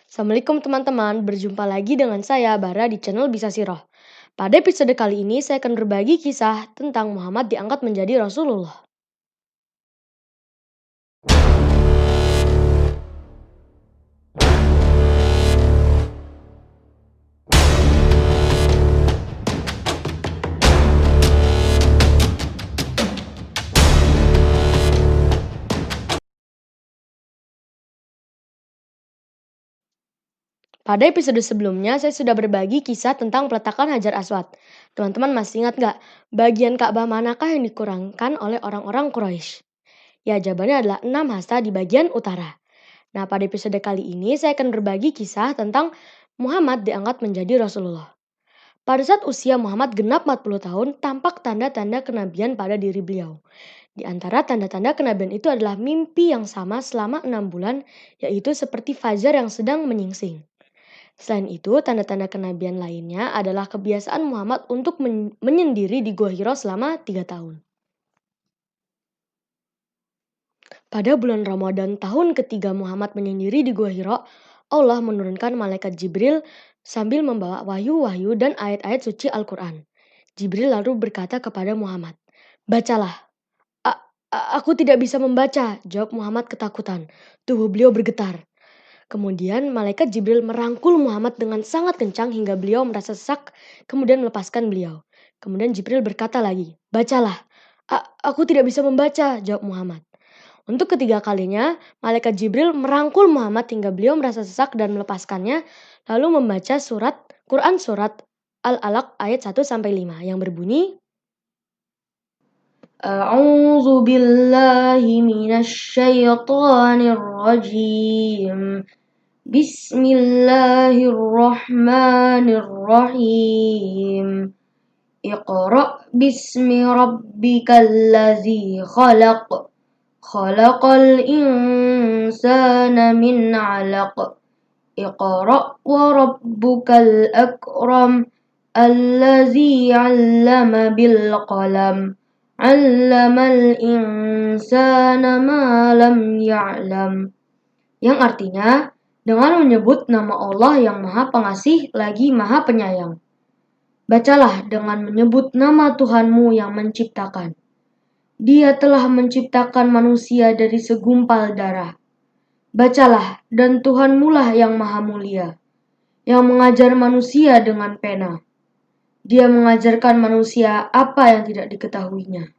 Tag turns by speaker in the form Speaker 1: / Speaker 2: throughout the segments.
Speaker 1: Assalamualaikum teman-teman, berjumpa lagi dengan saya Bara di channel Bisa Siroh. Pada episode kali ini saya akan berbagi kisah tentang Muhammad diangkat menjadi Rasulullah. Pada episode sebelumnya saya sudah berbagi kisah tentang peletakan Hajar Aswad. Teman-teman masih ingat nggak bagian Ka'bah manakah yang dikurangkan oleh orang-orang Quraisy? Ya, jawabannya adalah 6 hasta di bagian utara. Nah, pada episode kali ini saya akan berbagi kisah tentang Muhammad diangkat menjadi Rasulullah. Pada saat usia Muhammad genap 40 tahun, tampak tanda-tanda kenabian pada diri beliau. Di antara tanda-tanda kenabian itu adalah mimpi yang sama selama 6 bulan, yaitu seperti fajar yang sedang menyingsing. Selain itu, tanda-tanda kenabian lainnya adalah kebiasaan Muhammad untuk menyendiri di Gua Hira selama 3 tahun. Pada bulan Ramadan tahun ketiga Muhammad menyendiri di Gua Hira, Allah menurunkan malaikat Jibril sambil membawa wahyu-wahyu dan ayat-ayat suci Al-Quran. Jibril lalu berkata kepada Muhammad, "Bacalah." Aku tidak bisa membaca," jawab Muhammad ketakutan. Tubuh beliau bergetar. Kemudian malaikat Jibril merangkul Muhammad dengan sangat kencang hingga beliau merasa sesak, kemudian melepaskan beliau. Kemudian Jibril berkata lagi, "Bacalah." Aku tidak bisa membaca," jawab Muhammad. Untuk ketiga kalinya, malaikat Jibril merangkul Muhammad hingga beliau merasa sesak dan melepaskannya, lalu membaca Quran surat Al-Alaq ayat 1-5 yang berbunyi, "A'udzu billahi minasyaitonir rajim. Bismillahirrahmanirrahim. Iqra' bismi rabbikal ladzi khalaq. Khalaqal insana min 'alaq. Iqra' wa rabbukal akram. Alladzi 'allama bil qalam. 'Allamal insana ma lam ya'lam." Yang artinya, dengan menyebut nama Allah yang Maha Pengasih lagi Maha Penyayang. Bacalah dengan menyebut nama Tuhanmu yang menciptakan. Dia telah menciptakan manusia dari segumpal darah. Bacalah, dan Tuhanmulah yang Maha Mulia, yang mengajar manusia dengan pena. Dia mengajarkan manusia apa yang tidak diketahuinya.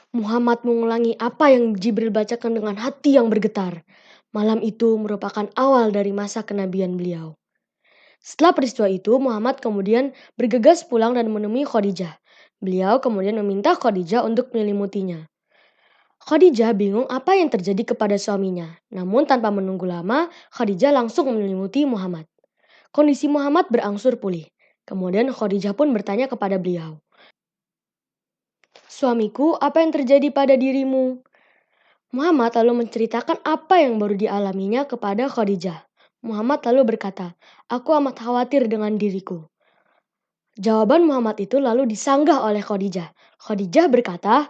Speaker 1: Muhammad mengulangi apa yang Jibril bacakan dengan hati yang bergetar. Malam itu merupakan awal dari masa kenabian beliau. Setelah peristiwa itu, Muhammad kemudian bergegas pulang dan menemui Khadijah. Beliau kemudian meminta Khadijah untuk menyelimutinya. Khadijah bingung apa yang terjadi kepada suaminya. Namun tanpa menunggu lama, Khadijah langsung menyelimuti Muhammad. Kondisi Muhammad berangsur pulih. Kemudian Khadijah pun bertanya kepada beliau, "Suamiku, apa yang terjadi pada dirimu?" Muhammad lalu menceritakan apa yang baru dialaminya kepada Khadijah. Muhammad lalu berkata, "Aku amat khawatir dengan diriku." Jawaban Muhammad itu lalu disanggah oleh Khadijah. Khadijah berkata,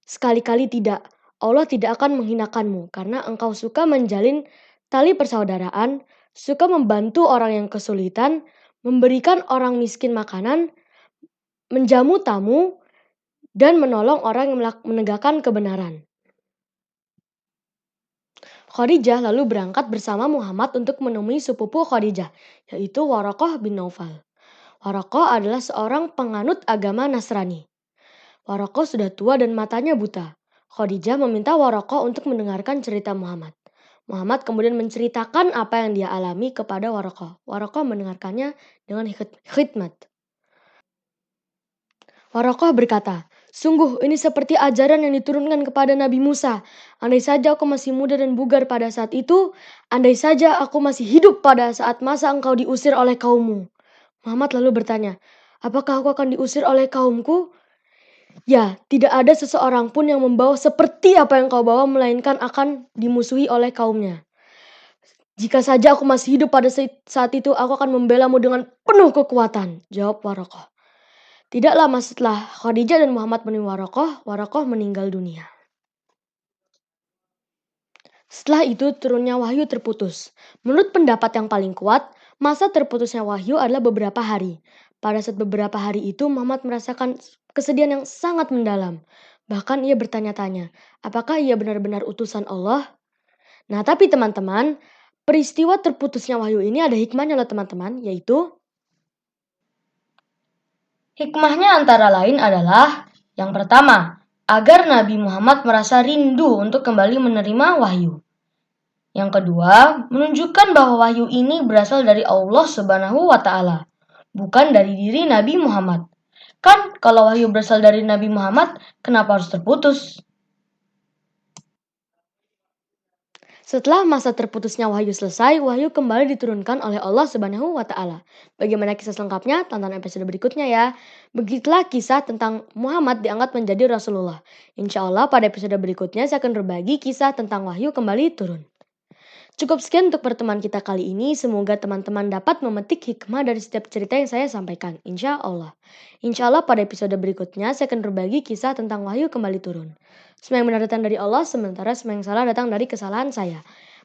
Speaker 1: "Sekali-kali tidak. Allah tidak akan menghinakanmu karena engkau suka menjalin tali persaudaraan, suka membantu orang yang kesulitan, memberikan orang miskin makanan, menjamu tamu, dan menolong orang yang menegakkan kebenaran." Khadijah lalu berangkat bersama Muhammad untuk menemui sepupu Khadijah, yaitu Waraqah bin Naufal. Waraqah adalah seorang penganut agama Nasrani. Waraqah sudah tua dan matanya buta. Khadijah meminta Waraqah untuk mendengarkan cerita Muhammad. Muhammad kemudian menceritakan apa yang dia alami kepada Waraqah. Waraqah mendengarkannya dengan khidmat. Waraqah berkata, "Sungguh ini seperti ajaran yang diturunkan kepada Nabi Musa. Andai saja aku masih muda dan bugar pada saat itu, andai saja aku masih hidup pada saat masa engkau diusir oleh kaummu." Muhammad lalu bertanya, "Apakah aku akan diusir oleh kaumku?" "Ya, tidak ada seseorang pun yang membawa seperti apa yang kau bawa, melainkan akan dimusuhi oleh kaumnya. Jika saja aku masih hidup pada saat itu, aku akan membelamu dengan penuh kekuatan," jawab Waraqah. Tidak lama setelah Khadijah dan Muhammad menemui Waraqah meninggal dunia. Setelah itu turunnya wahyu terputus. Menurut pendapat yang paling kuat, masa terputusnya wahyu adalah beberapa hari. Pada saat beberapa hari itu Muhammad merasakan kesedihan yang sangat mendalam. Bahkan ia bertanya-tanya, apakah ia benar-benar utusan Allah? Nah, tapi teman-teman, peristiwa terputusnya wahyu ini ada hikmahnya loh teman-teman, yaitu hikmahnya antara lain adalah yang pertama, agar Nabi Muhammad merasa rindu untuk kembali menerima wahyu. Yang kedua, menunjukkan bahwa wahyu ini berasal dari Allah Subhanahu wa Ta'ala, bukan dari diri Nabi Muhammad. Kan kalau wahyu berasal dari Nabi Muhammad, kenapa harus terputus? Setelah masa terputusnya wahyu selesai, wahyu kembali diturunkan oleh Allah Subhanahu wa Ta'ala. Bagaimana kisah selengkapnya? Tonton episode berikutnya ya. Begitulah kisah tentang Muhammad diangkat menjadi Rasulullah. Insya Allah pada episode berikutnya saya akan berbagi kisah tentang wahyu kembali turun. Cukup sekian untuk pertemuan kita kali ini. Semoga teman-teman dapat memetik hikmah dari setiap cerita yang saya sampaikan. Insya Allah. Insya Allah pada episode berikutnya saya akan berbagi kisah tentang wahyu kembali turun. Semua yang benar datang dari Allah, sementara semua yang salah datang dari kesalahan saya.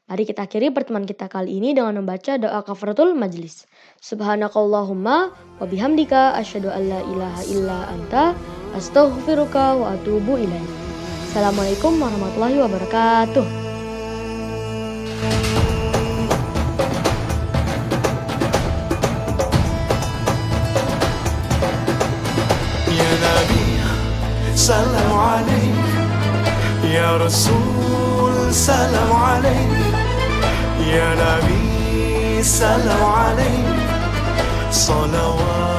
Speaker 1: Mari kita akhiri pertemuan kita kali ini dengan membaca doa kafaratul majlis. Subhanakallahumma wa bihamdika asyhadu an la ilaha illa anta astaghfiruka wa atubu ilaik. Assalamualaikum warahmatullahi wabarakatuh.
Speaker 2: سلام عليك يا رسول سلام عليك يا نبي سلام عليك صلوات